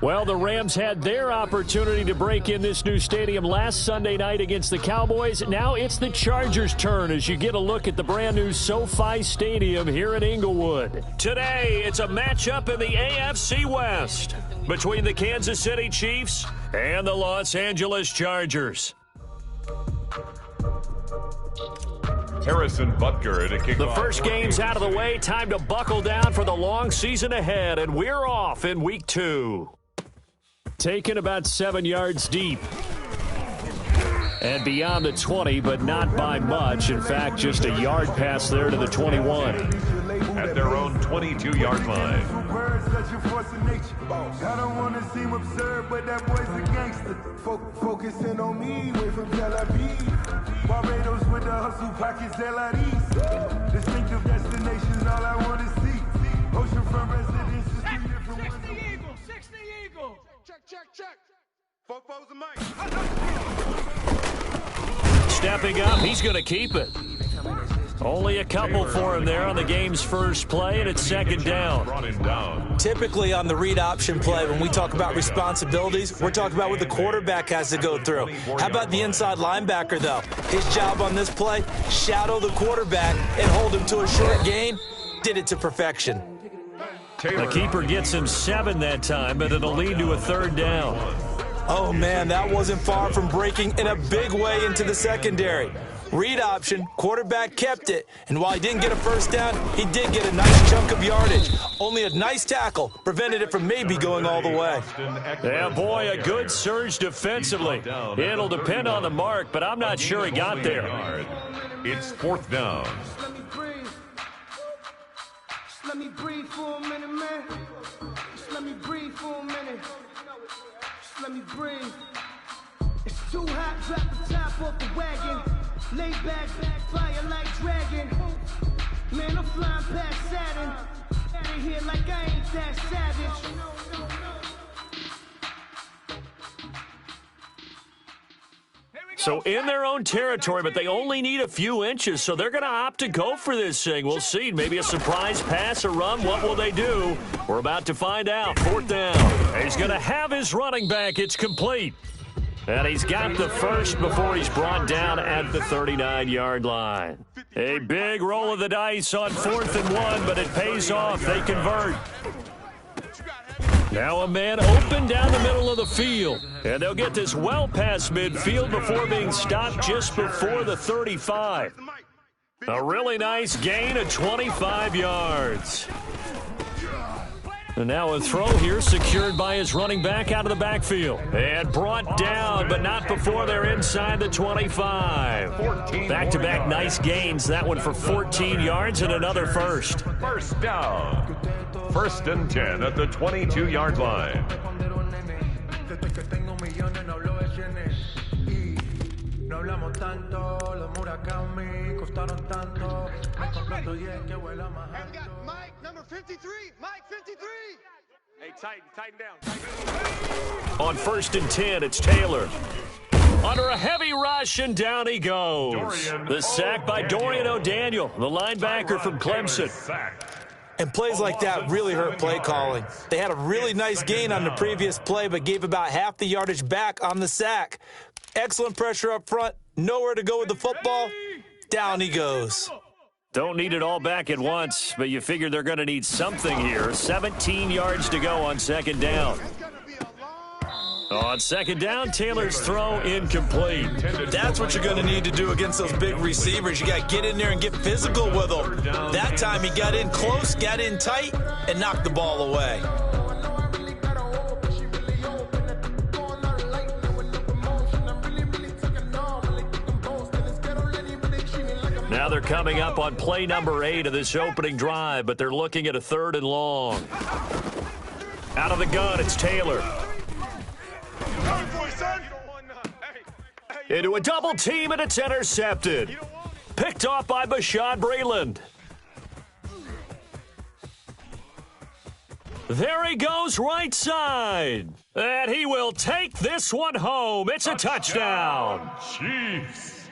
Well, the Rams had their opportunity to break in this new stadium last Sunday night against the Cowboys. Now it's the Chargers' turn as you get a look at the brand new SoFi Stadium here in Inglewood. Today, it's a matchup in the AFC West between the Kansas City Chiefs and the Los Angeles Chargers. Harrison Butker to kick The off. first game's out of the way. Time to buckle down for the long season ahead, and we're off in week 2. Taken about 7 yards deep. And beyond the 20, but not by much. In fact, just a yard pass there to the 21. At their own 22-yard line. I don't want to seem absurd, but that boy's a gangster. Focusing on me, way from Tel Aviv. Barbados with the hustle pockets, LREs. Distinctive destinations, all I want to see. Oceanfront residences, 3 different ones. 60 Eagle, 60 Eagle. Check. Foes a mic. Stepping up, he's going to keep it. Only a couple for him there on the game's first play, and it's second down. Brought him down. Typically on the read option play, when we talk about responsibilities, we're talking about what the quarterback has to go through. How about the inside linebacker, though? His job on this play, shadow the quarterback and hold him to a short gain. Did it to perfection. The keeper gets him 7 that time, but it'll lead to a third down. Oh, man, that wasn't far from breaking in a big way into the secondary. Read option, quarterback kept it, and while he didn't get a first down, he did get a nice chunk of yardage. Only a nice tackle prevented it from maybe going all the way. Yeah, boy, a good surge defensively. It'll depend on the mark, but I'm not sure he got there. It's fourth down. Let me breathe for a minute, man. Just let me breathe for a minute. Just let me breathe. It's too hot, drop the top off the wagon. Lay back, fire like dragon. Man, I'm flying past Saturn. Out of here like I ain't that savage. So in their own territory, but they only need a few inches, so they're going to opt to go for this thing. We'll see. Maybe a surprise pass or run. What will they do? We're about to find out. Fourth down. He's going to have his running back. It's complete. And he's got the first before he's brought down at the 39-yard line. A big roll of the dice on 4th and 1, but it pays off. They convert. Now a man open down the middle of the field. And they'll get this well past midfield before being stopped just before the 35. A really nice gain of 25 yards. And now a throw here secured by his running back out of the backfield. And brought down, but not before they're inside the 25. Back-to-back nice gains. That one for 14 yards and another first. First down. 1st and 10 at the 22-yard line. Mike, number 53. Mike, 53. Hey, tighten down. On 1st and 10, it's Taylor. Under a heavy rush, and down he goes. The sack by Dorian O'Daniel, the linebacker from Clemson. And plays like that really hurt play calling. They had a really nice gain on the previous play, but gave about half the yardage back on the sack. Excellent pressure up front. Nowhere to go with the football. Down he goes. Don't need it all back at once, but you figure they're going to need something here. 17 yards to go on 2nd down. On 2nd down, Taylor's throw incomplete. That's what you're going to need to do against those big receivers. You got to get in there and get physical with them. That time he got in close, got in tight, and knocked the ball away. Now they're coming up on play number 8 of this opening drive, but they're looking at a 3rd and long. Out of the gun, it's Taylor. Into a double team, and it's intercepted. Picked off by Bashaud Breeland. There he goes right side. And he will take this one home. It's a touchdown. Chiefs.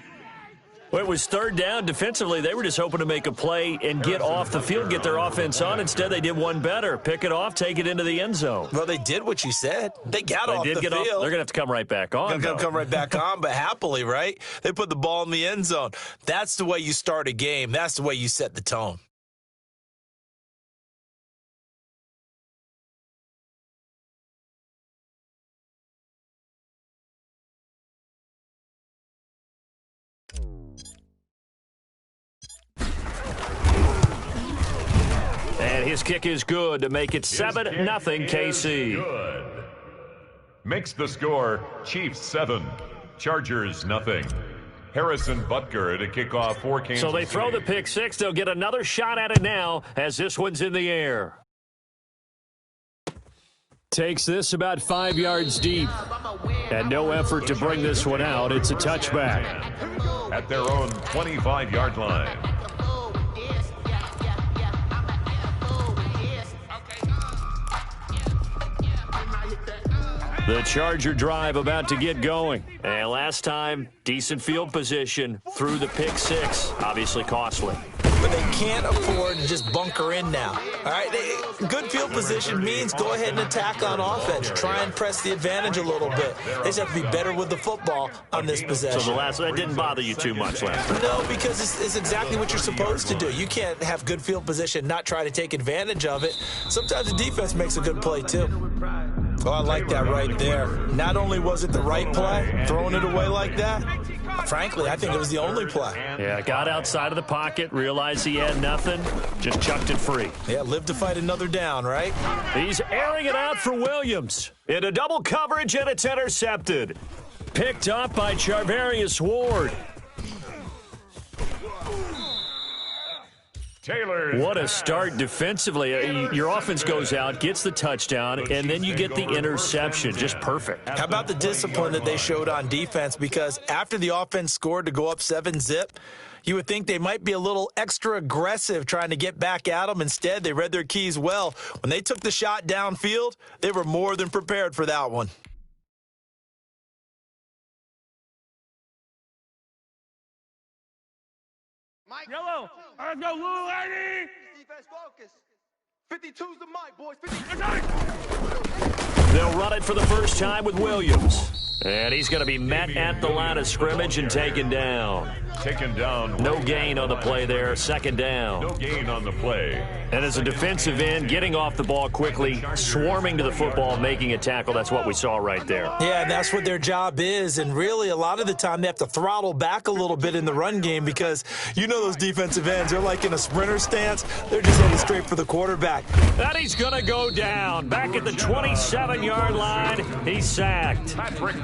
Well, it was third down. Defensively, they were just hoping to make a play and get off the field, get their offense on. Instead, they did one better. Pick it off, take it into the end zone. Well, they did what you said. They got off the field. They're going to have to come right back on. They're going to come right back on, but happily, right? They put the ball in the end zone. That's the way you start a game. That's the way you set the tone. And his kick is good to make it 7-0 KC. Good. Makes the score Chiefs 7, Chargers 0. Harrison Butker to kick off for Kansas So they throw the pick six. They'll get another shot at it now as this one's in the air. Takes this about 5 yards deep. And no effort to bring this one out. It's a touchback. At their own 25-yard line. The Charger drive about to get going. And last time, decent field position through the pick six. Obviously costly. But they can't afford to just bunker in now. All right, good field position means go ahead and attack on offense. Try and press the advantage a little bit. They just have to be better with the football on this possession. So that didn't bother you too much last time? No, because it's exactly what you're supposed to do. You can't have good field position, not try to take advantage of it. Sometimes the defense makes a good play, too. Oh, I like that right there. Not only was it the right play, throwing it away like that, frankly, I think it was the only play. Yeah, got outside of the pocket, realized he had nothing, just chucked it free. Yeah, live to fight another down, right? He's airing it out for Williams. In a double coverage, and it's intercepted. Picked up by Charvarius Ward. Taylor. What a start defensively. Your offense goes out, gets the touchdown, and then you get the interception. Just perfect. How about the discipline that they showed on defense? Because after the offense scored to go up 7-zip, you would think they might be a little extra aggressive trying to get back at them. Instead, they read their keys well. When they took the shot downfield, they were more than prepared for that one. Mike. Yellow. Let's go, little lady. Defense focus. 52's the mic, boys. 52. They'll run it for the first time with Williams. And he's going to be met at the line of scrimmage and taken down. Taken down. No gain on the play there. Second down. No gain on the play. And as a defensive end, getting off the ball quickly, swarming to the football, making a tackle. That's what we saw right there. Yeah, and that's what their job is. And really, a lot of the time, they have to throttle back a little bit in the run game because you know those defensive ends, they're like in a sprinter stance. They're just heading straight for the quarterback. And he's going to go down. Back at the 27-yard line, he's sacked.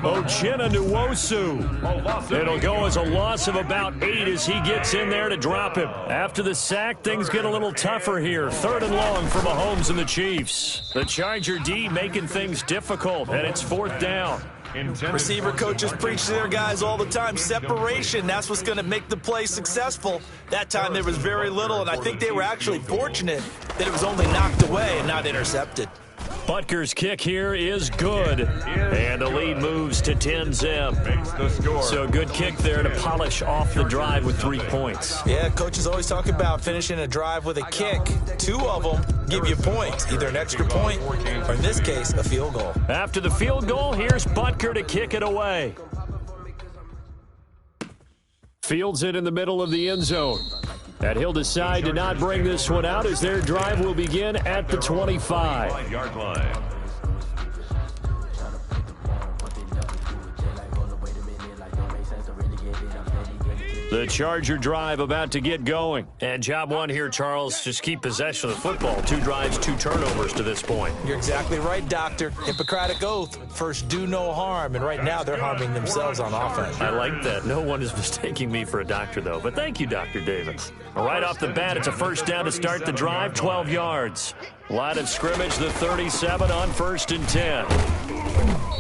Uchenna Nwosu. It'll go as a loss of about 8 as he gets in there to drop him. After the sack, things get a little tougher here. Third and long for Mahomes and the Chiefs. The Charger D making things difficult, and it's fourth down. Receiver coaches preach to their guys all the time. Separation, that's what's going to make the play successful. That time there was very little, and I think they were actually fortunate that it was only knocked away and not intercepted. Butker's kick here is good. And the lead moves to 10-zip. So good kick there to polish off the drive with 3 points. Yeah, coaches always talk about finishing a drive with a kick. 2 of them give you points, either an extra point or, in this case, a field goal. After the field goal, here's Butker to kick it away. Fields it in the middle of the end zone. And he'll decide to not bring this one out as their drive will begin at the 25-yard line. The Charger drive about to get going. And job one here, Charles, just keep possession of the football. 2 drives, 2 turnovers to this point. You're exactly right, Doctor. Hippocratic oath. First, do no harm. And right now, they're harming themselves on offense. I like that. No one is mistaking me for a doctor, though. But thank you, Dr. Davis. Right off the bat, it's a first down to start the drive, 12 yards. Line of scrimmage, the 37 on 1st and 10.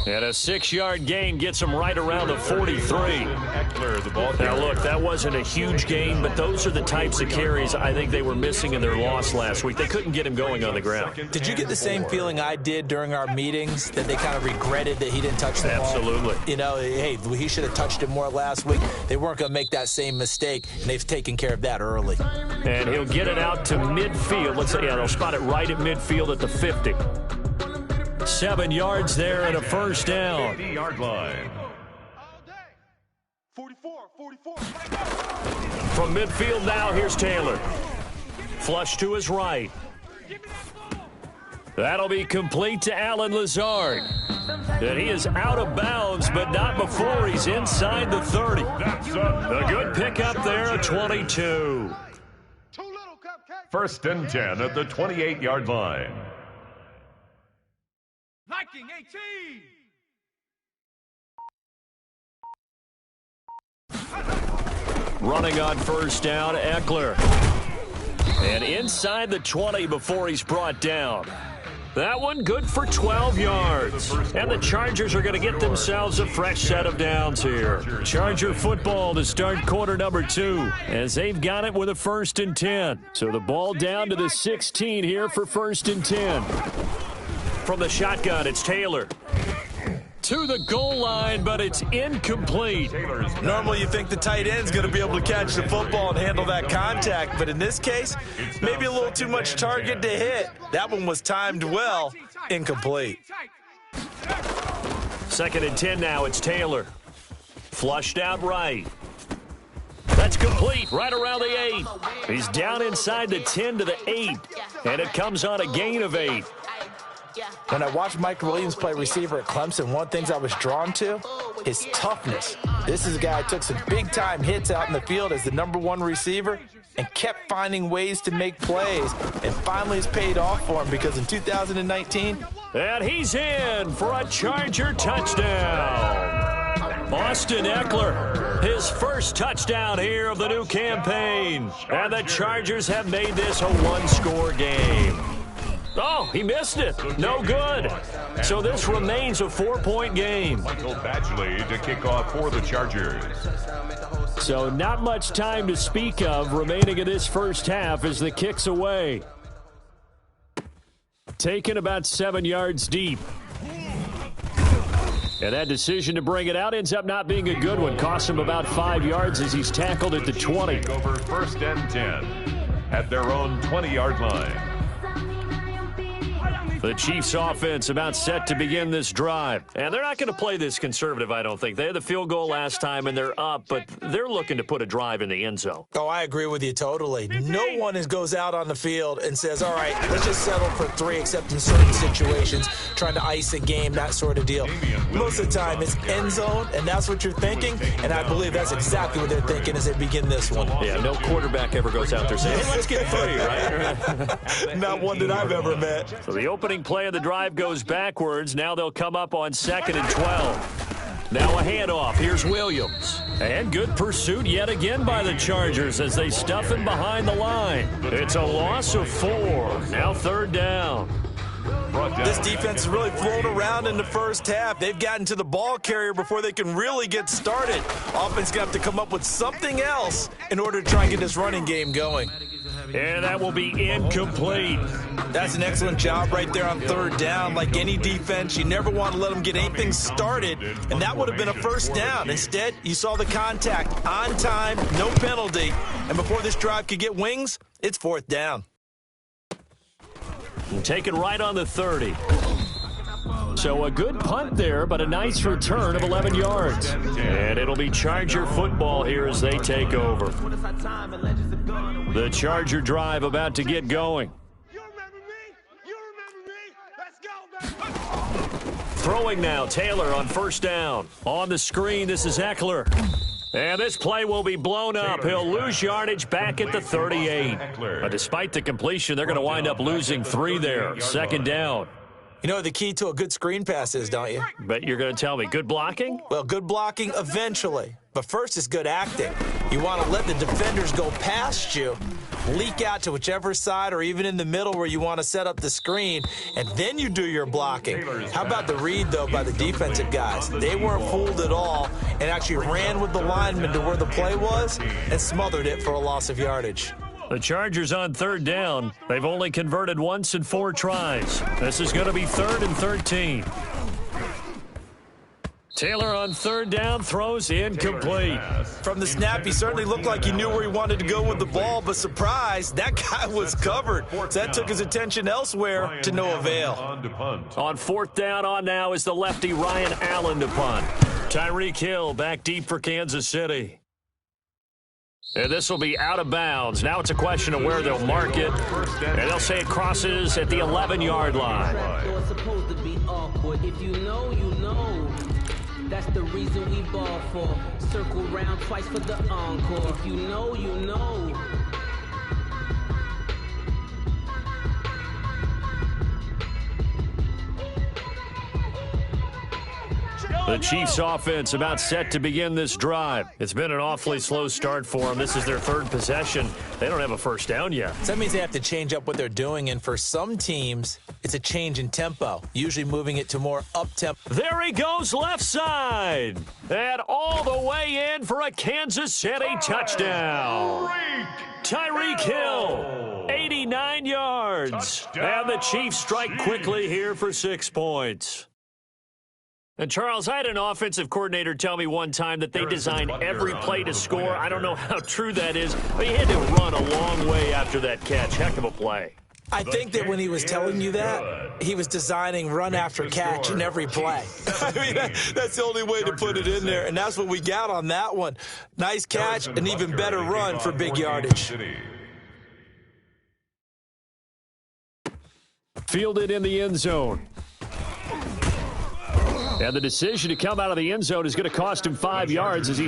And a 6-yard gain gets him right around the 43. Now, look, that wasn't a huge gain, but those are the types of carries I think they were missing in their loss last week. They couldn't get him going on the ground. Did you get the same feeling I did during our meetings, that they kind of regretted that he didn't touch the ball? Absolutely. You know, hey, he should have touched it more last week. They weren't going to make that same mistake, and they've taken care of that early. And he'll get it out to midfield. Let's say, they'll spot it right at midfield at the 50. 7 yards there and a first down. 50-yard line. 44. From midfield now, here's Taylor. Flush to his right. That'll be complete to Alan Lazard. And he is out of bounds, but not before he's inside the 30. A good pickup there, a 22. 1st and 10 at the 28-yard line. Liking 18. Running on first down, Eckler. And inside the 20 before he's brought down. That one good for 12 yards. And the Chargers are going to get themselves a fresh set of downs here. Charger football to start quarter number 2 as they've got it with a 1st and 10. So the ball down to the 16 here for 1st and 10. From the shotgun, it's Taylor. To the goal line, but it's incomplete. Normally you think the tight end's going to be able to catch the football and handle that contact, but in this case, maybe a little too much target to hit. That one was timed well, incomplete. 2nd and 10 now, it's Taylor. Flushed out right. That's complete, right around the 8. He's down inside the 10 to the 8, and it comes on a gain of 8. When I watched Mike Williams play receiver at Clemson, one of the things I was drawn to, his toughness. This is a guy who took some big-time hits out in the field as the #1 receiver and kept finding ways to make plays, and finally it's paid off for him because in 2019... And he's in for a Charger touchdown. Austin Eckler, his first touchdown here of the new campaign. And the Chargers have made this a one-score game. Oh, he missed it. No good. So this remains a 4-point game. Michael Badgley to kick off for the Chargers. So not much time to speak of remaining in this first half as the kick's away. Taken about 7 yards deep. And that decision to bring it out ends up not being a good one. Costs him about 5 yards as he's tackled at the 20. Over 1st and 10 at their own 20-yard line. The Chiefs offense about set to begin this drive. And they're not going to play this conservative, I don't think. They had the field goal last time, and they're up, but they're looking to put a drive in the end zone. Oh, I agree with you totally. No one goes out on the field and says, all right, let's just settle for 3, except in certain situations, trying to ice a game, that sort of deal. Most of the time, it's end zone, and that's what you're thinking, and I believe that's exactly what they're thinking as they begin this one. Yeah, no quarterback ever goes out there saying, hey, let's get 3, right? Not one that I've ever met. So the opening play of the drive goes backwards. Now they'll come up on 2nd and 12. Now a handoff. Here's Williams. And good pursuit yet again by the Chargers as they stuff him behind the line. It's a loss of 4. Now 3rd down. This defense has really flown around in the first half. They've gotten to the ball carrier before they can really get started. Offense got to come up with something else in order to try and get this running game going. And that will be incomplete. That's an excellent job right there on 3rd down. Like any defense, you never want to let them get anything started, and that would have been a first down. Instead, you saw the contact on time, no penalty, and before this drive could get wings, it's 4th down. Taken right on the 30. So a good punt there, but a nice return of 11 yards. And it'll be Charger football here as they take over. The Charger drive about to get going. You remember me? Let's go, baby. Throwing now, Taylor on 1st down. On the screen, this is Eckler. And this play will be blown up. He'll lose yardage back at the 38. But despite the completion, they're going to wind up losing 3 there. 2nd down. You know what the key to a good screen pass is, don't you? Bet you're going to tell me. Good blocking? Well, good blocking eventually. But first is good acting. You want to let the defenders go past you, leak out to whichever side or even in the middle where you want to set up the screen, and then you do your blocking. How about the read, though, by the defensive guys? They weren't fooled at all and actually ran with the lineman to where the play was and smothered it for a loss of yardage. The Chargers on third down. They've only converted once in 4 tries. This is going to be 3rd and 13. Taylor on third down, throws incomplete. From the snap, he certainly looked like he knew where he wanted to go with the ball, but surprise, that guy was covered. So that took his attention elsewhere to no avail. On 4th down on now is the lefty Ryan Allen to punt. Tyreek Hill back deep for Kansas City. And this will be out of bounds. Now it's a question of where they'll mark it. And they'll say it crosses at the 11-yard line. It's supposed to be awkward. If you know, you know. That's the reason we ball for. Circle round twice for the encore. If you know, you know. The Chiefs offense about set to begin this drive. It's been an awfully slow start for them. This is their 3rd possession. They don't have a first down yet. So that means they have to change up what they're doing, and for some teams, it's a change in tempo, usually moving it to more up-tempo. There he goes left side. And all the way in for a Kansas City touchdown. Tyreek Hill, 89 yards. And the Chiefs strike quickly here for 6 points. And, Charles, I had an offensive coordinator tell me one time that they designed every play to score. I don't know how true that is, but he had to run a long way after that catch. Heck of a play. I think that when he was telling you that, he was designing run after catch in every play. I mean, that's the only way to put it in there, and that's what we got on that one. Nice catch, an even better run for big yardage. Fielded in the end zone. And the decision to come out of the end zone is going to cost him 5 yards as he...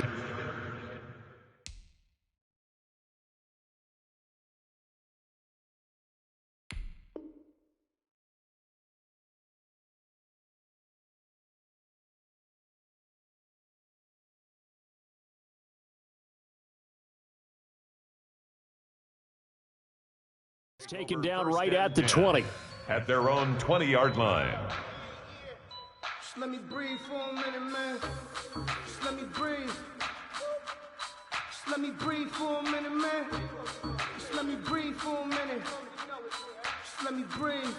taken down right at the 20. At their own 20-yard line. Just let me breathe for a minute, man. Just let me breathe. Just let me breathe for a minute, man. Just let me breathe for a minute. Just let me breathe.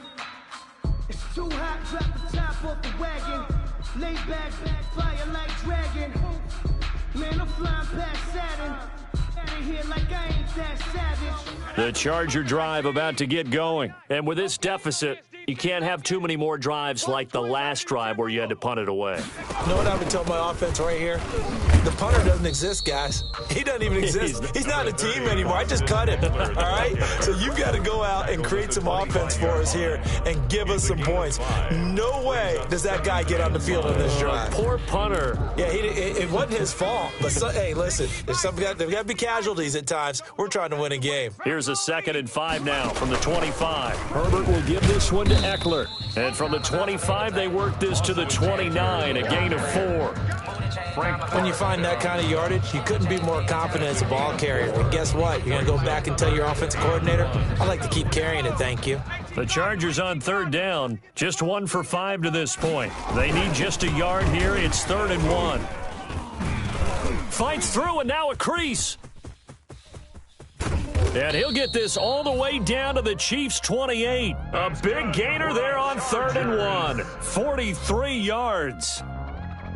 It's too hot, drop the top off the wagon. Lay back, fire like dragon. Man, I'm flying past Saturn. Here like I ain't that savage. The Charger drive about to get going. And with this deficit, you can't have too many more drives like the last drive where you had to punt it away. You know what I would tell my offense right here? The punter doesn't exist, guys. He doesn't even exist. He's not a team anymore. I just cut him, all right? So you've got to go out and create some offense for us here and give us some points. No way does that guy get on the field on this drive. Poor punter. Yeah, it wasn't his fault. But, hey, listen, there's got to be casualties at times. We're trying to win a game. Here's a 2nd and 5 now from the 25. Herbert will give this one to Eckler. And from the 25, they work this to the 29, a gain of 4. When you find that kind of yardage, you couldn't be more confident as a ball carrier. And guess what? You're going to go back and tell your offensive coordinator, I'd like to keep carrying it, thank you. The Chargers on 3rd down, just 1 for 5 to this point. They need just a yard here. It's 3rd and 1. Fights through, and now a crease. And he'll get this all the way down to the Chiefs' 28. A big gainer there on 3rd and 1. 43 yards.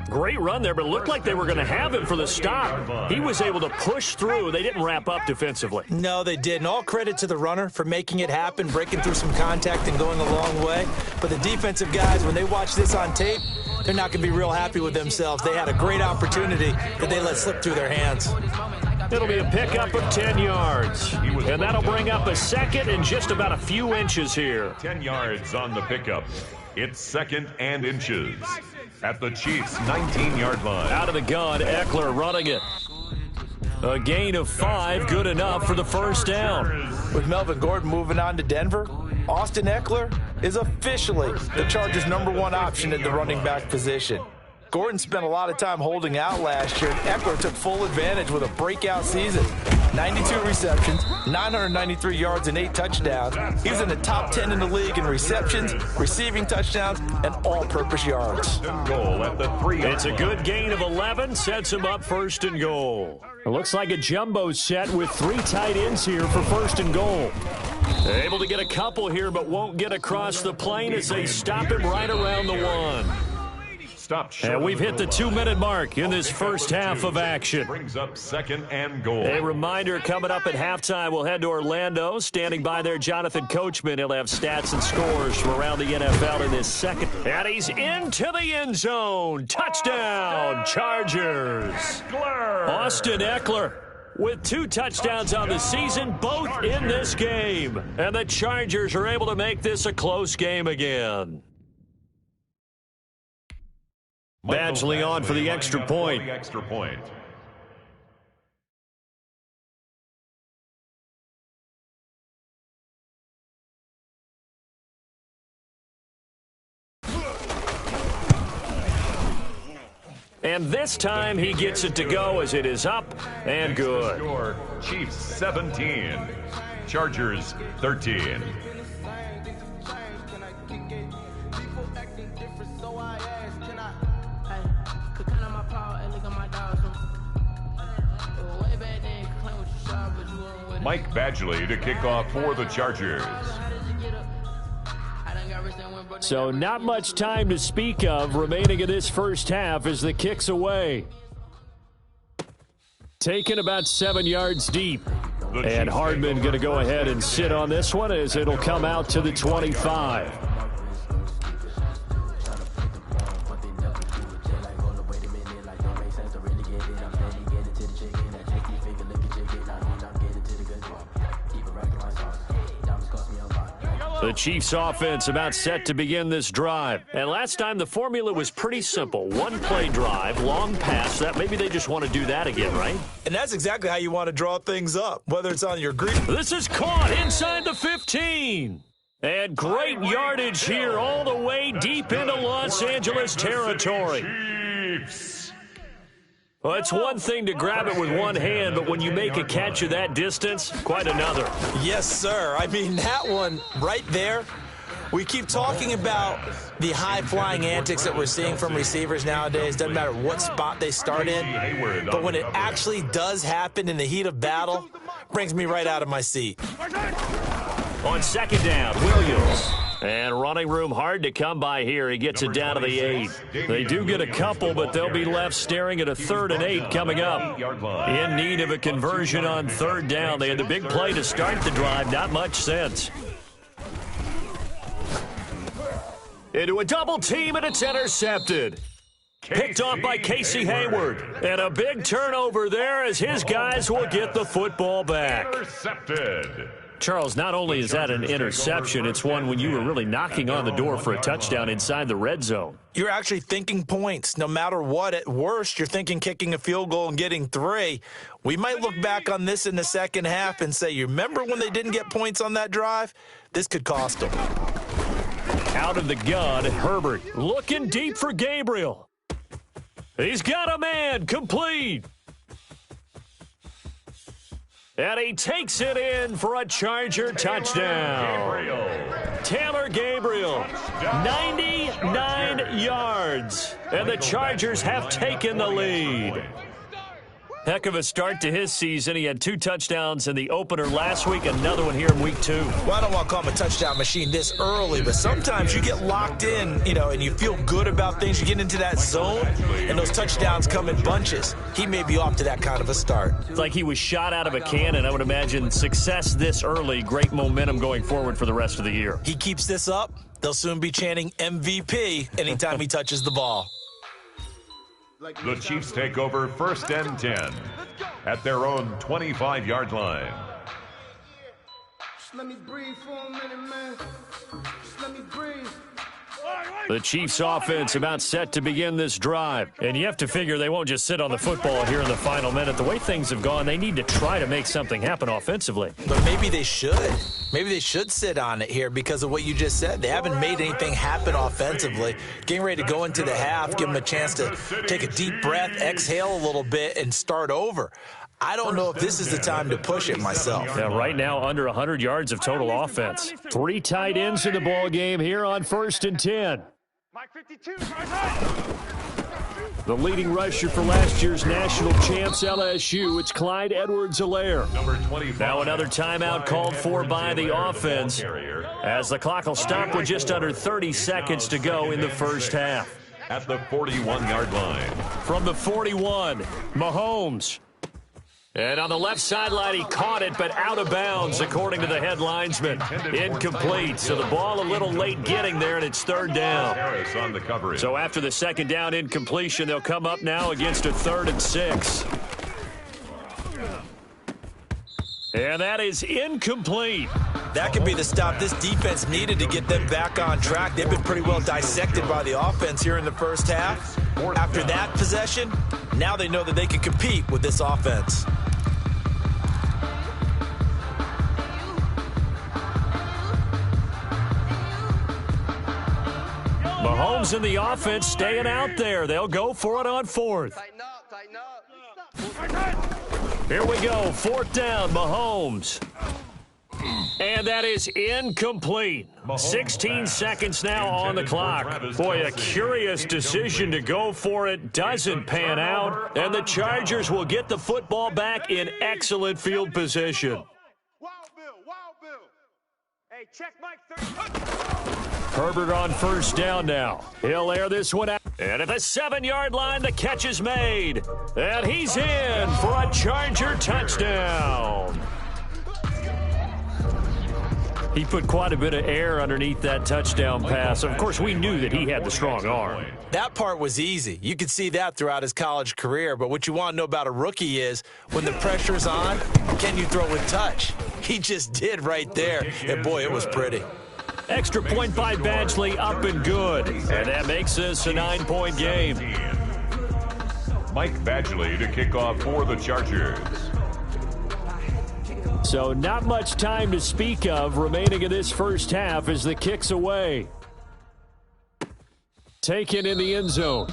Great run there, but it looked like they were going to have him for the stop. He was able to push through. They didn't wrap up defensively. No, they didn't. All credit to the runner for making it happen, breaking through some contact and going a long way. But the defensive guys, when they watch this on tape, they're not going to be real happy with themselves. They had a great opportunity that they let slip through their hands. It'll be a pickup of 10 yards. And that'll bring up a 2nd and just about a few inches here. 10 yards on the pickup. It's 2nd and inches. At the Chiefs' 19-yard line. Out of the gun, Eckler running it. A gain of 5, good enough for the first down. With Melvin Gordon moving on to Denver, Austin Eckler, is officially the Chargers' #1 option at the running back position. Gordon spent a lot of time holding out last year, and Eckler took full advantage with a breakout season. 92 receptions, 993 yards, and 8 touchdowns. He was in the top 10 in the league in receptions, receiving touchdowns, and all-purpose yards. Goal at the 3. It's a good gain of 11, sets him up 1st and goal. It looks like a jumbo set with 3 tight ends here for 1st and goal. Able to get a couple here, but won't get across the plane as they stop him right around the 1. And we've hit the 2-minute mark in this first half of action. Brings up 2nd and goal. A reminder, coming up at halftime, we'll head to Orlando. Standing by there, Jonathan Coachman. He'll have stats and scores from around the NFL in this second. And he's into the end zone. Touchdown, Chargers. Austin Eckler with 2 touchdowns on the season, both in this game. And the Chargers are able to make this a close game again. Badgley on for the extra point. And this time he gets it to go as it is up and good. Score, Chiefs 17, Chargers 13. Mike Badgley to kick off for the Chargers. So not much time to speak of remaining in this first half as the kick's away. Taken about 7 yards deep. And Hardman going to go ahead and sit on this one as it'll come out to the 25. The Chiefs offense about set to begin this drive. And last time the formula was pretty simple. 1-play drive, long pass. That maybe they just want to do that again, right? And that's exactly how you want to draw things up, whether it's on your green. This is caught inside the 15. And great yardage here all the way deep into Los Angeles territory. Well, it's one thing to grab it with one hand, but when you make a catch of that distance, quite another. Yes, sir. I mean, that one right there, we keep talking about the high-flying antics that we're seeing from receivers nowadays. Doesn't matter what spot they start in, but when it actually does happen in the heat of battle, brings me right out of my seat. On 2nd down, Williams. And running room hard to come by here. He gets it down to the 8. They do get a couple, but they'll be left staring at a 3rd and 8 coming up. In need of a conversion on 3rd down. They had the big play to start the drive. Not much sense. Into a double team, and it's intercepted. Picked off by Casey Hayward. And a big turnover there as his guys will get the football back. Intercepted. Charles, not only is that an interception, it's one when you were really knocking on the door for a touchdown inside the red zone. You're actually thinking points. No matter what, at worst, you're thinking kicking a field goal and getting 3. We might look back on this in the second half and say, you remember when they didn't get points on that drive? This could cost them. Out of the gun, Herbert looking deep for Gabriel. He's got a man, complete. And he takes it in for a Charger touchdown. Taylor Gabriel, 99 yards. And the Chargers have taken the lead. Heck of a start to his season. He had 2 touchdowns in the opener last week, another one here in week 2. Well, I don't want to call him a touchdown machine this early, but sometimes you get locked in, and you feel good about things. You get into that zone, and those touchdowns come in bunches. He may be off to that kind of a start. It's like he was shot out of a cannon. I would imagine success this early, great momentum going forward for the rest of the year. He keeps this up, they'll soon be chanting MVP anytime he touches the ball. The Chiefs take over 1st and 10 at their own 25-yard line. Just let me breathe for a minute, man. Just let me breathe. The Chiefs offense about set to begin this drive. And you have to figure they won't just sit on the football here in the final minute. The way things have gone, they need to try to make something happen offensively. But maybe they should. Maybe they should sit on it here because of what you just said. They haven't made anything happen offensively. Getting ready to go into the half, give them a chance to take a deep breath, exhale a little bit, and start over. I don't know if this is the time to push it myself. Yeah, right now, under 100 yards of total offense. 3 tight ends in the ball game here on 1st and 10. The leading rusher for last year's national champs, LSU, it's Clyde Edwards-Helaire. Now another timeout called for by the offense as the clock will stop with just under 30 seconds to go in the first half. At the 41-yard line. From the 41, Mahomes. And on the left sideline, he caught it, but out of bounds, according to the head linesman. Incomplete, so the ball a little late getting there, and it's 3rd down. Harris on the coverage. So after the 2nd down incompletion, they'll come up now against a 3rd and 6. And that is incomplete. That could be the stop this defense needed to get them back on track. They've been pretty well dissected by the offense here in the first half. After that possession, now they know that they can compete with this offense. Mahomes and the offense staying out there. They'll go for it on 4th. Tighten up. Here we go, 4th down, Mahomes. And that is incomplete. 16 seconds now on the clock. Boy, a curious decision to go for it. Doesn't pan out. And the Chargers will get the football back in excellent field position. Wild Bill. Hey, check Mike 30. Herbert on 1st down now. He'll air this one out. And at the 7-yard line, the catch is made. And he's in for a Charger touchdown. He put quite a bit of air underneath that touchdown pass. Of course, we knew that he had the strong arm. That part was easy. You could see that throughout his college career. But what you want to know about a rookie is when the pressure's on, can you throw with touch? He just did right there. And, boy, it was pretty. Extra point by Badgley, up and good. And that makes this a 9-point game. Mike Badgley to kick off for the Chargers. So not much time to speak of remaining in this first half as the kick's away. Taken in the end zone.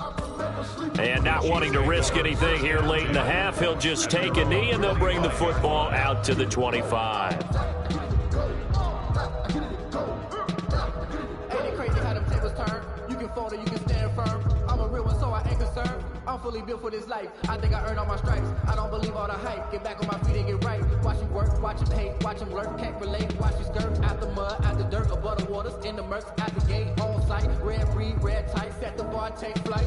And not wanting to risk anything here late in the half, he'll just take a knee and they'll bring the football out to the 25. I'm fully built for this life. I think I earned all my stripes. I don't believe all the hype. Get back on my feet and get right. Watch him work, watch him hate, watch him lurk, can't relate. Watch his skirt out the mud, out the dirt, above the waters, in the murks, at the gate, on site. Red breed, red tight, set the bar, take flight.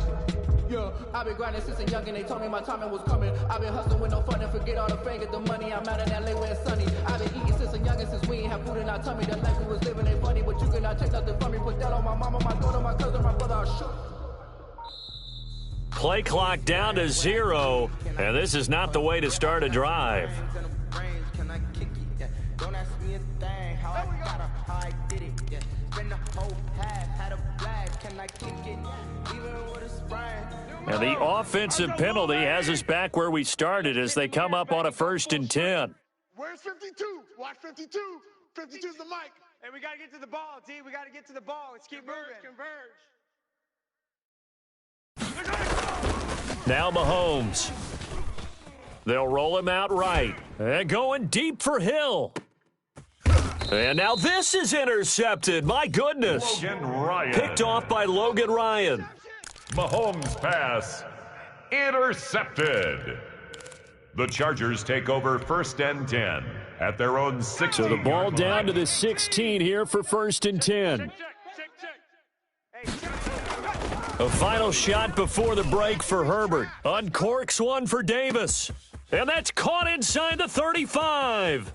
Yeah, I've been grinding since a youngin'. They told me my timing was coming. I've been hustling with no fun and forget all the fame, get the money. I'm out in LA where it's sunny. I've been eating since a youngin', since we ain't have food in our tummy. The life we was living ain't funny, but you cannot take nothing from me. Put that on my mama, my daughter, my cousin, my brother, I'll shoot. Play clock down to 0, and this is not the way to start a drive. And the offensive penalty has us back where we started as they come up on a 1st and 10. Where's 52? Watch 52. 52's the mic. Hey, we got to get to the ball, D. We got to get to the ball. Let's keep moving. Converge. Now Mahomes. They'll roll him out right. And going deep for Hill. And now this is intercepted. My goodness. Logan Ryan. Picked off by Logan Ryan. Mahomes pass intercepted. The Chargers take over 1st and 10 at their own 16. So the ball down to the 16 here for 1st and 10. A final shot before the break for Herbert. Uncorks one for Davis. And that's caught inside the 35.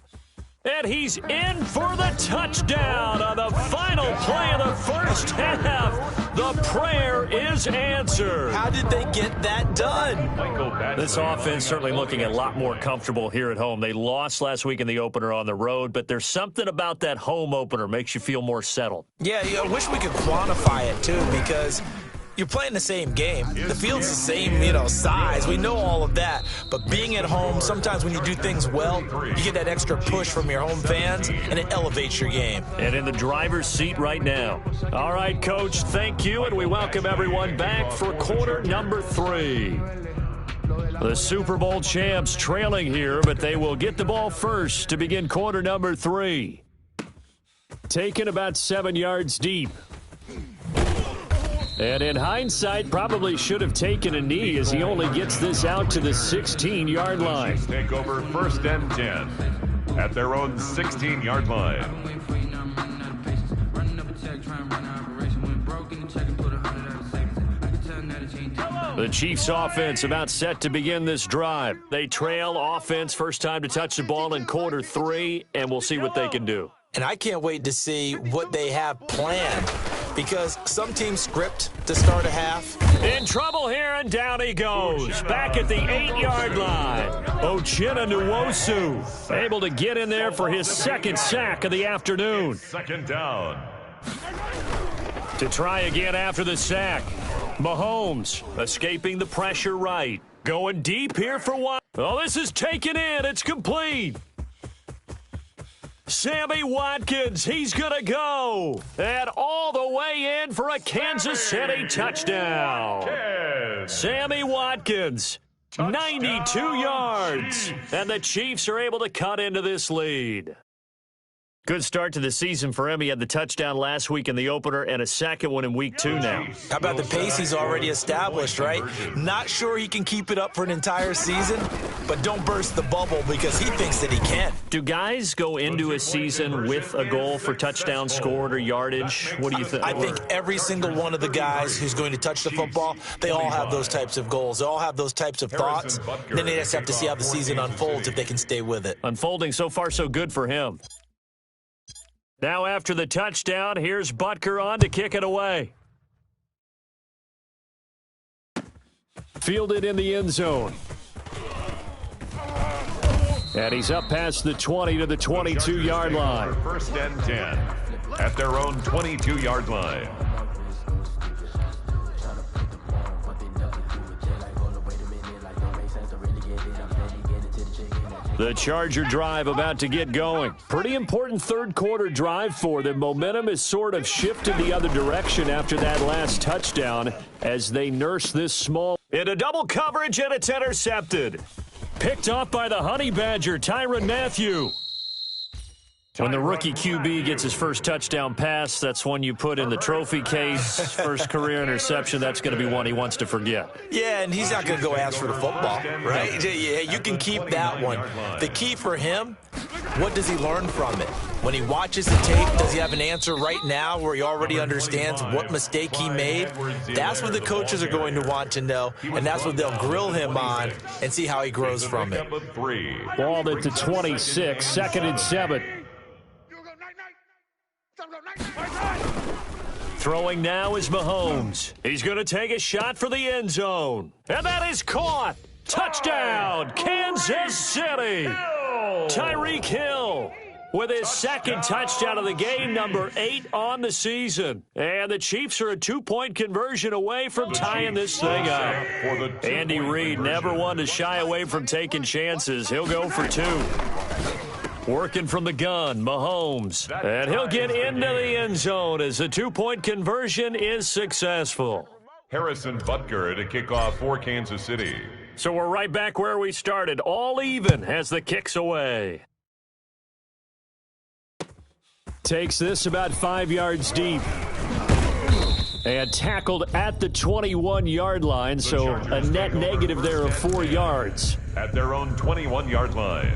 And he's in for the touchdown on the final play of the first half. The prayer is answered. How did they get that done? This offense certainly looking a lot more comfortable here at home. They lost last week in the opener on the road, but there's something about that home opener makes you feel more settled. Yeah, I wish we could quantify it, too, because you're playing the same game. The field's the same, size. We know all of that. But being at home, sometimes when you do things well, you get that extra push from your home fans, and it elevates your game. And in the driver's seat right now. All right, Coach, thank you, and we welcome everyone back for quarter number 3. The Super Bowl champs trailing here, but they will get the ball first to begin quarter number 3. Taken about 7 yards deep. And in hindsight, probably should have taken a knee as he only gets this out to the 16-yard line. Take over 1st and 10 at their own 16-yard line. The Chiefs offense about set to begin this drive. They trail offense, first time to touch the ball in quarter 3, and we'll see what they can do. And I can't wait to see what they have planned, because some teams script to start a half. In trouble here, and down he goes. Back at the 8-yard line. Uchenna Nwosu able to get in there for his second sack of the afternoon. 2nd down. To try again after the sack. Mahomes escaping the pressure right. Going deep here for one. Oh, this is taken in. It's complete. Sammy Watkins, he's going to go. And all the way in for a Kansas City touchdown. Sammy Watkins, 92 yards. And the Chiefs are able to cut into this lead. Good start to the season for him. He had the touchdown last week in the opener and a second one in week 2 now. How about the pace he's already established, right? Not sure he can keep it up for an entire season, but don't burst the bubble because he thinks that he can. Do guys go into a season with a goal for touchdown scored or yardage? What do you think? I think every single one of the guys who's going to touch the football, they all have those types of goals. They all have those types of thoughts. Then they just have to see how the season unfolds if they can stay with it. Unfolding so far so good for him. Now after the touchdown, here's Butker on to kick it away. Fielded in the end zone. And he's up past the 20 to the 22-yard line. 1st and 10 at their own 22-yard line. The Charger drive about to get going. Pretty important third quarter drive for them. Momentum has sort of shifted the other direction after that last touchdown as they nurse this small. Into double coverage, and it's intercepted. Picked off by the Honey Badger, Tyrann Mathieu. When the rookie QB gets his first touchdown pass, that's one you put in the trophy case. First career interception, that's going to be one he wants to forget. Yeah, and he's not going to go ask for the football, right? Yeah, you can keep that one. The key for him, what does he learn from it? When he watches the tape, does he have an answer right now where he already understands what mistake he made? That's what the coaches are going to want to know, and that's what they'll grill him on and see how he grows from it. Balled at the 26, 2nd and 7. Throwing now is Mahomes. He's going to take a shot for the end zone. And that is caught. Touchdown, Kansas City. Tyreek Hill with his second touchdown of the game, number 8 on the season. And the Chiefs are a 2-point conversion away from tying this thing up. Andy Reid never one to shy away from taking chances. He'll go for 2. Working from the gun, Mahomes. And he'll get into the end zone as the 2-point conversion is successful. Harrison Butker to kick off for Kansas City. So we're right back where we started, all even as the kick's away. Takes this about 5 yards deep. And tackled at the 21-yard line, so a net negative there of 4 yards. At their own 21-yard line.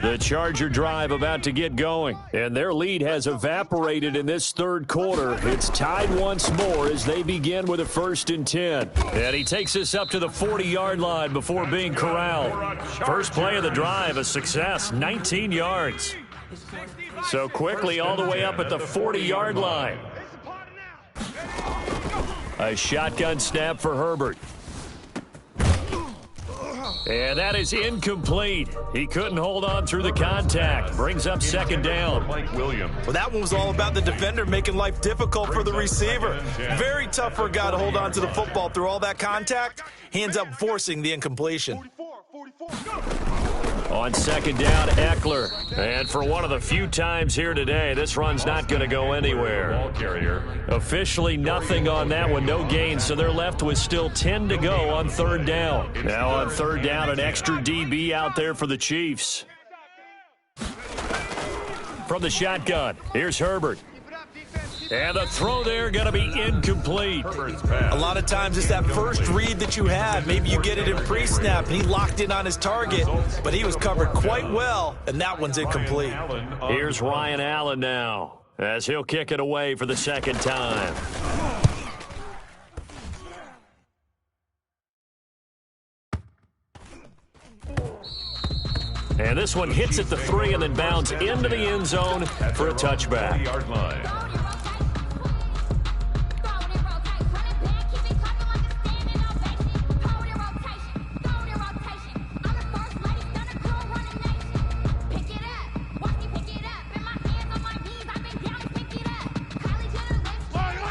The Charger drive about to get going, and their lead has evaporated in this third quarter. It's tied once more as they begin with a 1st and 10. And he takes us up to the 40-yard line before being corralled. First play of the drive, a success, 19 yards. So quickly all the way up at the 40-yard line. A shotgun snap for Herbert. And that is incomplete. He couldn't hold on through the contact. Brings up 2nd down. Mike Williams. Well, that one was all about the defender making life difficult for the receiver. Very tough for a guy to hold on to the football through all that contact. He ends up forcing the incompletion. On 2nd down, Eckler. And for one of the few times here today, this run's not going to go anywhere. Ball carrier. Officially nothing on that one, no gain, so they're left with still 10 to go on 3rd down. Now on 3rd down, an extra DB out there for the Chiefs. From the shotgun, here's Herbert. And the throw there going to be incomplete. A lot of times it's that first read that you had. Maybe you get it in pre-snap, and he locked in on his target, but he was covered quite well, and that one's incomplete. Here's Ryan Allen now, as he'll kick it away for the 2nd time. And this one hits at the 3 and then bounds into the end zone for a touchback.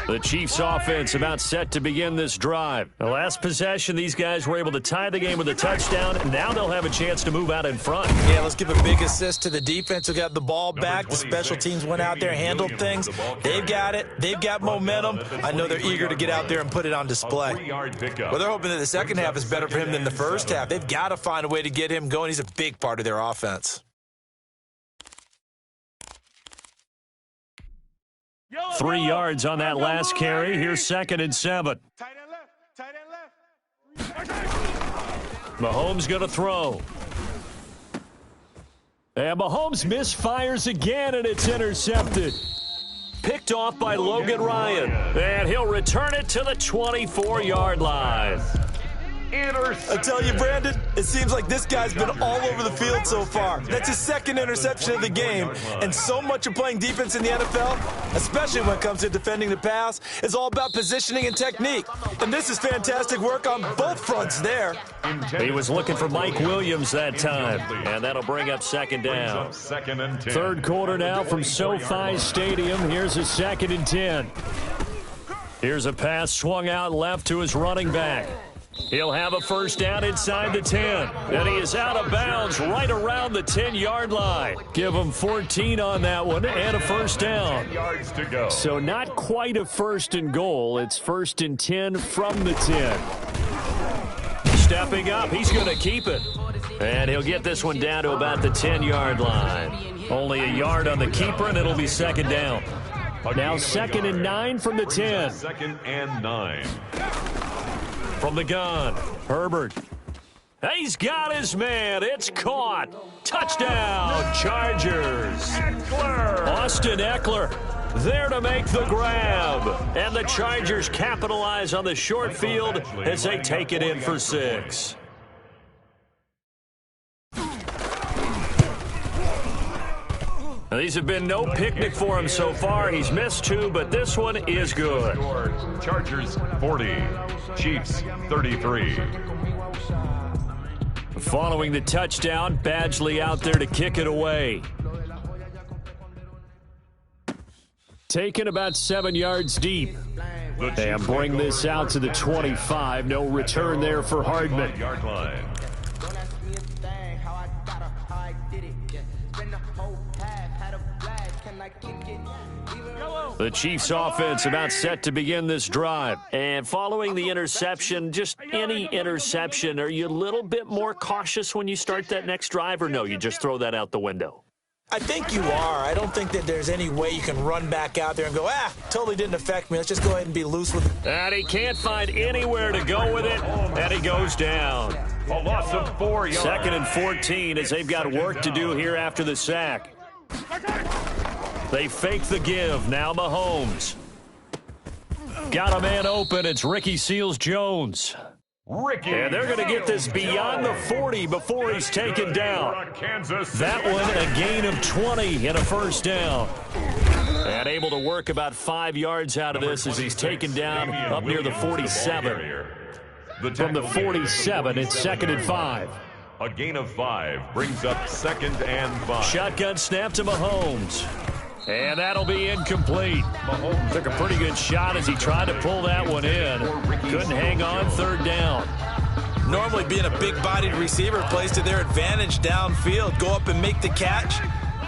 The Chiefs offense about set to begin this drive. The last possession, these guys were able to tie the game with a touchdown. Now they'll have a chance to move out in front. Yeah, let's give a big assist to the defense who got the ball back. The special teams went out there, handled things. They've got it. They've got momentum. I know they're eager to get out there and put it on display. Well, they're hoping that the second half is better for him than the first half. They've got to find a way to get him going. He's a big part of their offense. 3 yards on that last carry. Here's 2nd and 7. Tight end left. Mahomes going to throw. And Mahomes misfires again, and it's intercepted. Picked off by Logan Ryan. And he'll return it to the 24-yard line. I tell you, Brandon, it seems like this guy's been all over the field so far. That's his 2nd interception of the game, and so much of playing defense in the NFL, especially when it comes to defending the pass, is all about positioning and technique. And this is fantastic work on both fronts there. He was looking for Mike Williams that time, and that'll bring up 2nd down. 2nd and 10. 3rd quarter now from SoFi Stadium. Here's a 2nd and 10. Here's a pass swung out left to his running back. He'll have a 1st down inside the 10. And he is out of bounds right around the 10-yard line. Give him 14 on that one and a 1st down. 10 yards to go. So not quite a 1st and goal. It's 1st and 10 from the 10. Stepping up, he's going to keep it. And he'll get this one down to about the 10-yard line. Only a yard on the keeper, and it'll be 2nd down. Now 2nd and 9 from the 10. 2nd and 9. From the gun, Herbert. He's got his man. It's caught. Touchdown, Chargers. Austin Eckler there to make the grab. And the Chargers capitalize on the short field as they take it in for 6. Now, these have been no picnic for him so far. He's missed 2, but this one is good. Chargers 40, Chiefs 33. Following the touchdown, Badgley out there to kick it away. Taken about 7 yards deep. And bring this out to the 25. No return there for Hardman. Yard line. The Chiefs offense about set to begin this drive. And following the interception, just any interception, are you a little bit more cautious when you start that next drive, or no, you just throw that out the window? I think you are. I don't think that there's any way you can run back out there and go, totally didn't affect me. Let's just go ahead and be loose with it. And he can't find anywhere to go with it, and he goes down. A loss of 4 yards. 2nd and 14 as they've got work to do here after the sack. They fake the give. Now Mahomes. Got a man open. It's Ricky Seals-Jones. And they're going to get this beyond the 40 before he's taken down. That one, a gain of 20 and a first down. And able to work about 5 yards out of this as he's taken down up near the 47. From the 47, it's 2nd and 5. A gain of 5 brings up 2nd and 5. Shotgun snap to Mahomes. And that'll be incomplete. Mahomes took a pretty good shot as he tried to pull that one in. Couldn't hang on, 3rd down. Normally being a big-bodied receiver plays to their advantage downfield. Go up and make the catch,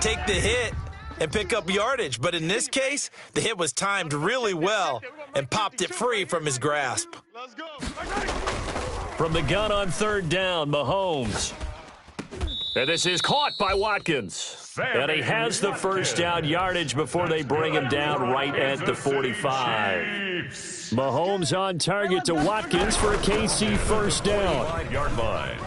take the hit, and pick up yardage. But in this case, the hit was timed really well and popped it free from his grasp. From the gun on 3rd down, Mahomes. And this is caught by Watkins. And he has the first down yardage before they bring him down right at the 45. Mahomes on target to Watkins for a KC first down. 5-yard line.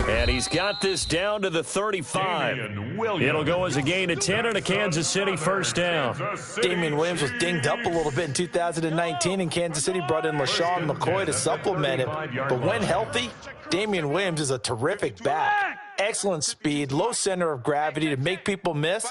And he's got this down to the 35. It'll go as a gain of 10 and a Kansas City first down. Damian Williams was dinged up a little bit in 2019, and Kansas City brought in LaShawn McCoy to supplement him. But when healthy, Damian Williams is a terrific back. Excellent speed, low center of gravity to make people miss.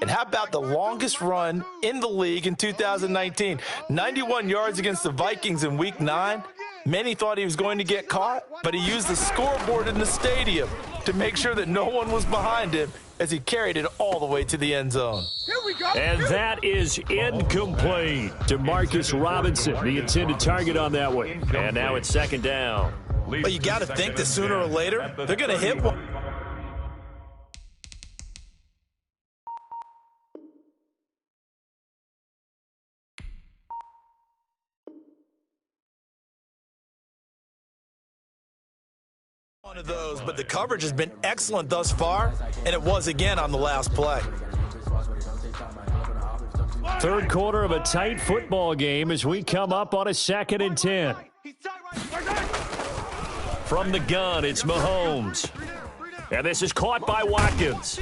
And how about the longest run in the league in 2019? 91 yards against the Vikings in Week 9. Many thought he was going to get caught, but he used the scoreboard in the stadium to make sure that no one was behind him as he carried it all the way to the end zone. And that is incomplete to Marcus Robinson, the intended target on that one. And now it's 2nd down. But you got to think that sooner or later, they're going to hit one. One of those, but the coverage has been excellent thus far, and it was again on the last play. 3rd quarter of a tight football game as we come up on a 2nd and 10. From the gun, it's Mahomes. And this is caught by Watkins.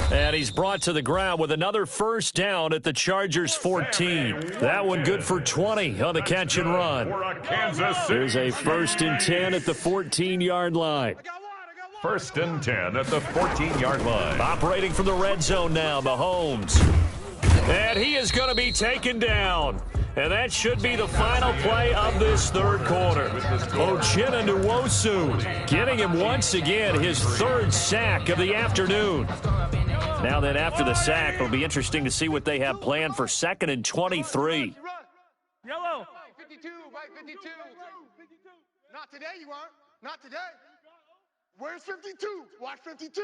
And he's brought to the ground with another first down at the Chargers' 14. That one good for 20 on the catch and run. There's a 1st and 10 at the 14-yard line. 1st and 10 at the 14-yard line. Operating from the red zone now, Mahomes. And he is going to be taken down. And that should be the final play of this 3rd quarter. Uchenna Nwosu getting him once again his 3rd sack of the afternoon. Now then, after the sack, it'll be interesting to see what they have planned for 2nd and 23. Yellow. 52, Mike 52. Not today, you aren't. Not today. Where's 52? Watch 52.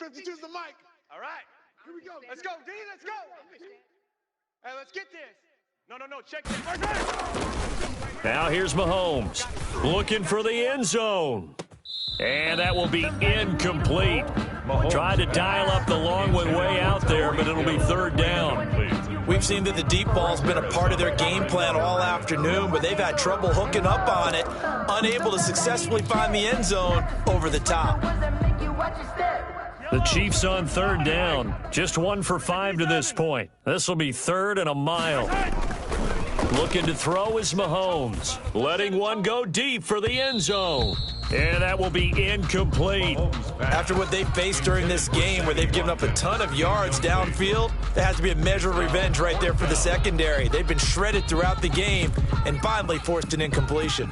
52's the mic. All right. Here we go. Let's go, D. Let's go. Hey, let's get this. No, check this. Now here's Mahomes looking for the end zone. And that will be incomplete. Tried to dial up the long one way out there, but it'll be 3rd down. We've seen that the deep ball's been a part of their game plan all afternoon, but they've had trouble hooking up on it, unable to successfully find the end zone over the top. The Chiefs on 3rd down. Just 1 for 5 to this point. This will be 3rd and a mile. Looking to throw is Mahomes. Letting one go deep for the end zone. And that will be incomplete. After what they faced during this game where they've given up a ton of yards downfield, there has to be a measure of revenge right there for the secondary. They've been shredded throughout the game and finally forced an incompletion.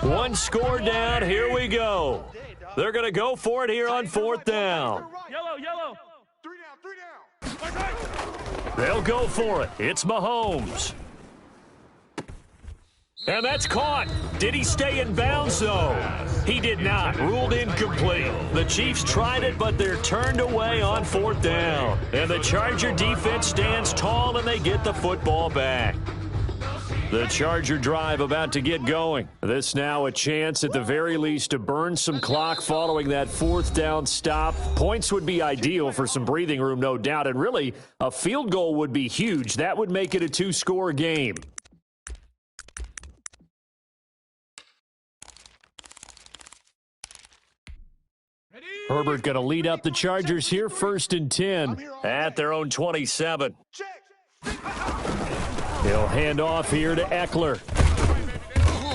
One score down. Here we go. They're going to go for it here on 4th down. Yellow. 3 down. They'll go for it. It's Mahomes. And that's caught. Did he stay in bounds, though? He did not. Ruled incomplete. The Chiefs tried it, but they're turned away on 4th down. And the Charger defense stands tall, and they get the football back. The Charger drive about to get going. This now a chance at the very least to burn some clock following that fourth down stop. Points would be ideal for some breathing room, no doubt. And really, a field goal would be huge. That would make it a two-score game. Herbert going to lead up the Chargers here, 1st and 10 at their own 27. He'll hand off here to Eckler.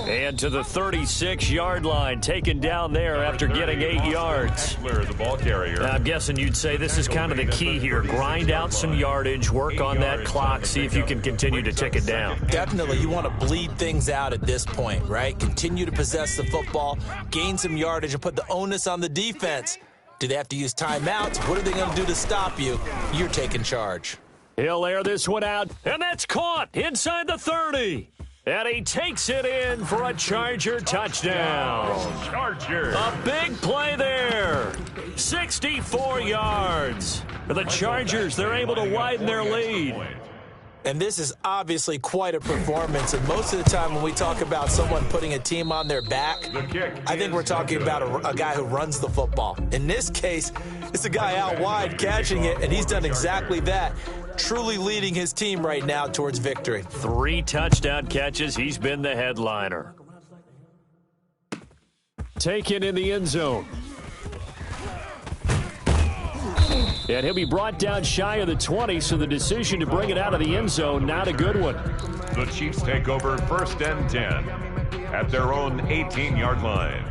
And to the 36-yard line, taken down there after getting 8 yards. Eckler, the ball carrier. I'm guessing you'd say this is kind of the key here. Grind out some yardage, work on that clock, see if you can continue to tick it down. Definitely, you want to bleed things out at this point, right? Continue to possess the football, gain some yardage, and put the onus on the defense. Do they have to use timeouts? What are they going to do to stop you? You're taking charge. He'll air this one out, and that's caught inside the 30. And he takes it in for a Charger touchdown. Charger. A big play there. 64 yards. For the Chargers, they're able to widen their lead. And this is obviously quite a performance. And most of the time when we talk about someone putting a team on their back, I think we're talking about a guy who runs the football. In this case, it's a guy out wide catching it, and he's done exactly that. Truly leading his team right now towards victory. 3 touchdown catches. He's been the headliner. Taken in the end zone. And he'll be brought down shy of the 20, so the decision to bring it out of the end zone, not a good one. The Chiefs take over 1st and 10 at their own 18-yard line.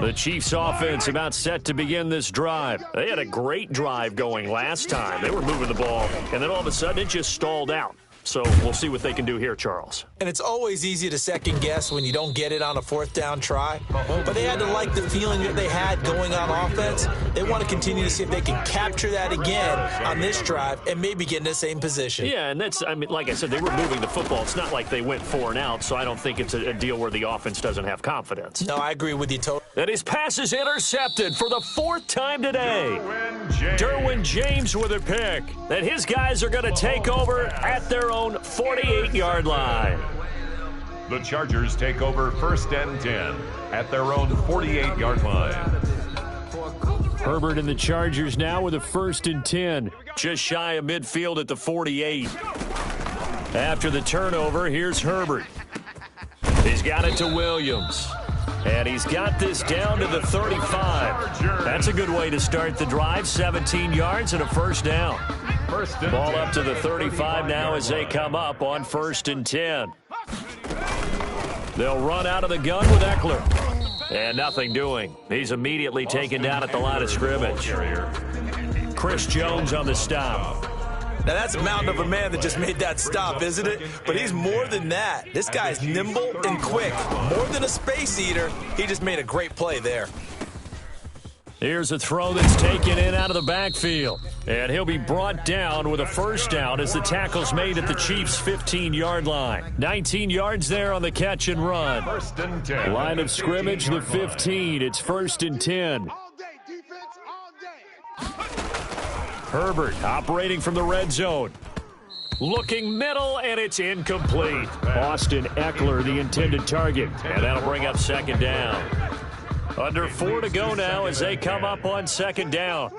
The Chiefs offense about set to begin this drive. They had a great drive going last time. They were moving the ball, and then all of a sudden it just stalled out. So we'll see what they can do here, Charles. And it's always easy to second guess when you don't get it on a 4th down try. But they had to like the feeling that they had going on offense. They want to continue to see if they can capture that again on this drive and maybe get in the same position. Yeah, and that's, I mean, like I said, they were moving the football. It's not like they went 4 and out, so I don't think it's a deal where the offense doesn't have confidence. No, I agree with you totally. And his pass is intercepted for the 4th time today. Derwin James with a pick. And his guys are going to take over at their own 48-yard line. The Chargers take over 1st and 10 at their own 48-yard line. Herbert and the Chargers now with a 1st and 10. Just shy of midfield at the 48. After the turnover, here's Herbert. He's got it to Williams. And he's got this down to the 35. That's a good way to start the drive. 17 yards and a 1st down. Ball up to the 35 now as they come up on 1st and 10. They'll run out of the gun with Eckler. And nothing doing. He's immediately taken down at the line of scrimmage. Chris Jones on the stop. Now, that's a mountain of a man that just made that stop, isn't it? But he's more than that. This guy's nimble and quick. More than a space eater, he just made a great play there. Here's a throw that's taken in out of the backfield. And he'll be brought down with a 1st down as the tackle's made at the Chiefs' 15-yard line. 19 yards there on the catch and run. 1st and 10. Line of scrimmage, the 15. It's 1st and 10. All day, defense, all day. Herbert operating from the red zone. Looking middle, and it's incomplete. Austin Eckler, the intended target. And that'll bring up 2nd down. Under 4 to go now as they come up on 2nd down.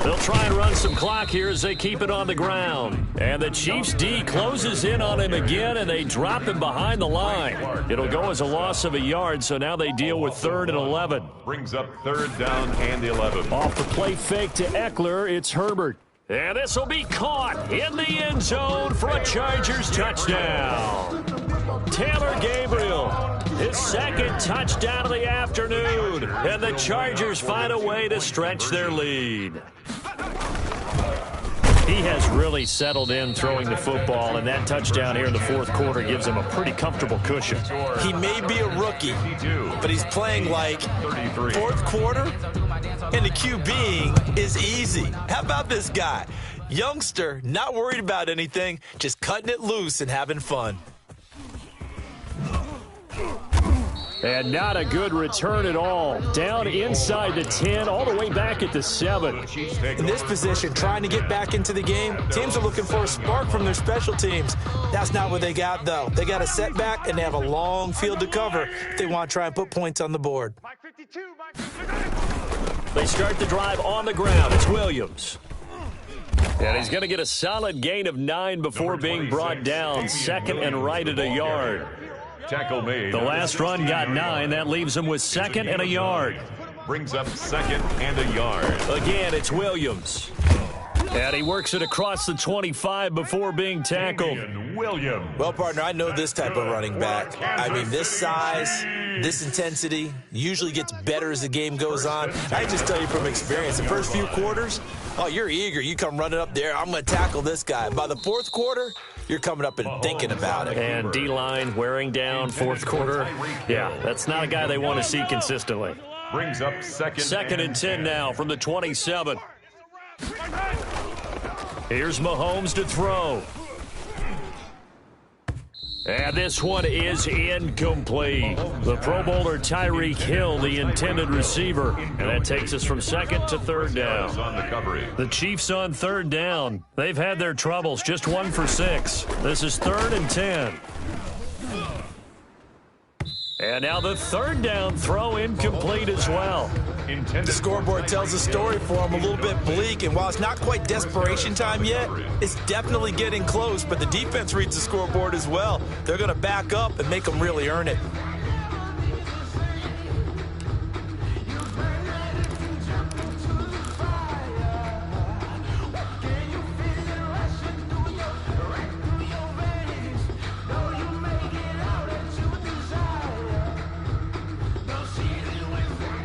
They'll try and run some clock here as they keep it on the ground. And the Chiefs D closes in on him again, and they drop him behind the line. It'll go as a loss of a yard, so now they deal with 3rd and 11. Brings up 3rd down and 11. Off the play fake to Eckler, it's Herbert. And this will be caught in the end zone for a Chargers touchdown. Taylor Gabriel, his 2nd touchdown of the afternoon. And the Chargers find a way to stretch their lead. He has really settled in throwing the football, and that touchdown here in the 4th quarter gives him a pretty comfortable cushion. He may be a rookie, but he's playing like 4th quarter, and the QBing is easy. How about this guy? Youngster, not worried about anything, just cutting it loose and having fun. And not a good return at all. Down inside the 10, all the way back at the 7. In this position, trying to get back into the game, teams are looking for a spark from their special teams. That's not what they got, though. They got a setback, and they have a long field to cover if they want to try and put points on the board. They start the drive on the ground. It's Williams. And he's going to get a solid gain of 9 before being brought down. Second and right at a yard. Tackle made. The last run got 9. That leaves him with second and a yard. Brings up second and a yard. Again, it's Williams. And he works it across the 25 before being tackled. Williams. Well, partner, I know this type of running back. I mean, this size, this intensity usually gets better as the game goes on. I just tell you from experience, the first few quarters, oh, you're eager. You come running up there, I'm going to tackle this guy. By the fourth quarter, you're coming up and thinking about it. And D-line wearing down fourth quarter. Yeah, that's not a guy they want to see consistently. Brings up second and 10 now from the 27. Here's Mahomes to throw. And this one is incomplete. The Pro Bowler Tyreek Hill, the intended receiver. And that takes us from second to third down. The Chiefs on third down. They've had their troubles, just 1 for 6. This is 3rd and 10. And now the third down throw incomplete as well. The scoreboard tells a story for him, a little bit bleak, and while it's not quite desperation time yet, it's definitely getting close, but the defense reads the scoreboard as well. They're going to back up and make them really earn it.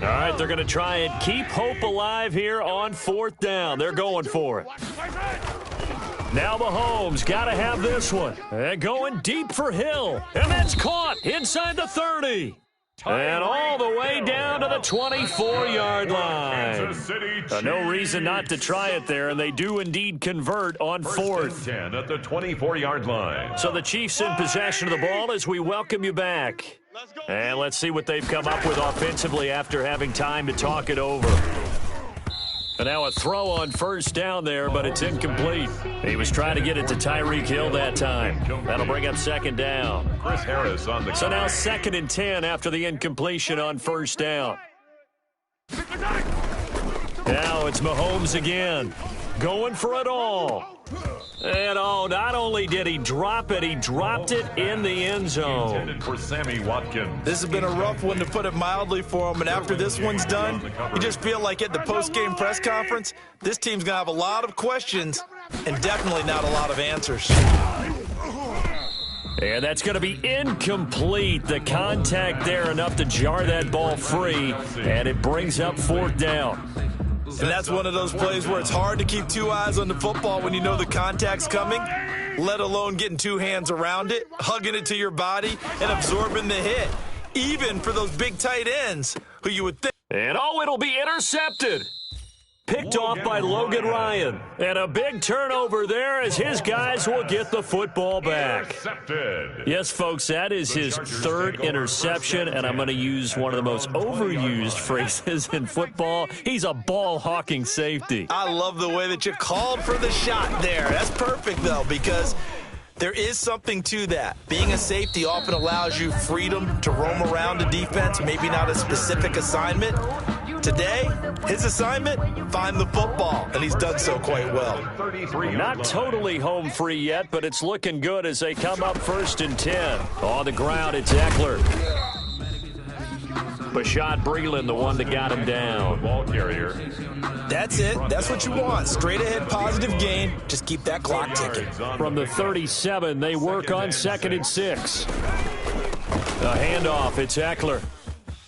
All right, they're going to try and keep hope alive here on 4th down. They're going for it. Now Mahomes got to have this one. And going deep for Hill. And that's caught inside the 30. And all the way down to the 24-yard line. No reason not to try it there, and they do indeed convert on 4th. 10 at the 24-yard line. So the Chiefs in possession of the ball as we welcome you back. And let's see what they've come up with offensively after having time to talk it over. And now a throw on 1st down there, but it's incomplete. He was trying to get it to Tyreek Hill that time. That'll bring up 2nd down. Chris Harris on the So now 2nd and 10 after the incompletion on 1st down. Now it's Mahomes again. Going for it all. And not only did he drop it, he dropped it in the end zone. For Sammy Watkins. This has been a rough one, to put it mildly, for him, and after this one's done, you just feel like at the post-game press conference, this team's going to have a lot of questions and definitely not a lot of answers. And that's going to be incomplete. The contact there enough to jar that ball free, and it brings up 4th down. And that's one of those plays where it's hard to keep 2 eyes on the football when you know the contact's coming, let alone getting 2 hands around it, hugging it to your body, and absorbing the hit, even for those big tight ends who you would think. And it'll be intercepted. Picked off by Logan Ryan. And a big turnover there as his guys will get the football back. Intercepted. Yes, folks, that is his 3rd interception, and I'm going to use one of the most overused phrases in football. He's a ball-hawking safety. I love the way that you called for the shot there. That's perfect, though, because there is something to that. Being a safety often allows you freedom to roam around a defense, maybe not a specific assignment. Today, his assignment, find the football, and he's done so quite well. Not totally home free yet, but it's looking good as they come up 1st and 10. On the ground, it's Eckler. Bashad Breeland, the one that got him down. Ball carrier. That's it. That's what you want. Straight ahead positive gain. Just keep that clock ticking. From the 37, they work on 2nd and 6. A handoff, it's Eckler.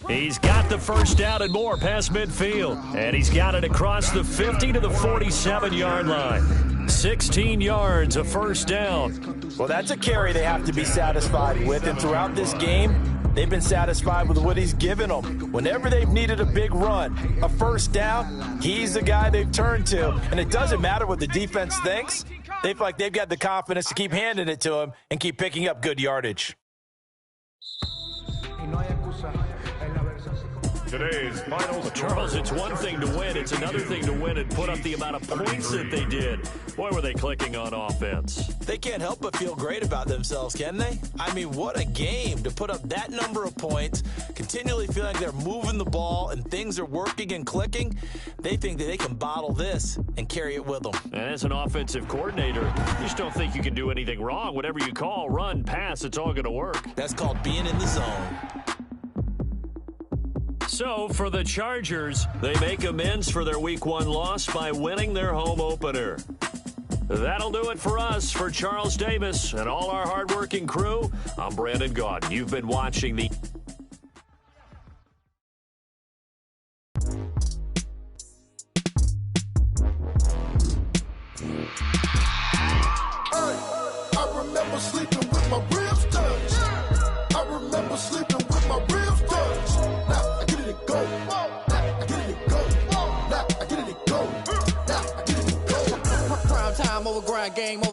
He's got the 1st down and more past midfield. And he's got it across the 50 to the 47-yard line. 16 yards, a 1st down. Well, that's a carry they have to be satisfied with. And throughout this game, they've been satisfied with what he's given them. Whenever they've needed a big run, a 1st down, he's the guy they've turned to. And it doesn't matter what the defense thinks. They feel like they've got the confidence to keep handing it to him and keep picking up good yardage. Y no hay excusa. Today's final score. Charles, it's one thing to win. It's another thing to win and put up the amount of points that they did. Boy, were they clicking on offense. They can't help but feel great about themselves, can they? I mean, what a game to put up that number of points, continually feeling like they're moving the ball and things are working and clicking. They think that they can bottle this and carry it with them. And as an offensive coordinator, you just don't think you can do anything wrong. Whatever you call, run, pass, it's all going to work. That's called being in the zone. So, for the Chargers, they make amends for their Week 1 loss by winning their home opener. That'll do it for us. For Charles Davis and all our hardworking crew, I'm Brandon Gaudin. You've been watching the... I remember sleeping with my ribs touched. I remember sleeping with my ribs touched. Now I get it and go. Now I get it and go. Now I get it and go. Now I get it and go. Prime time over grind game over.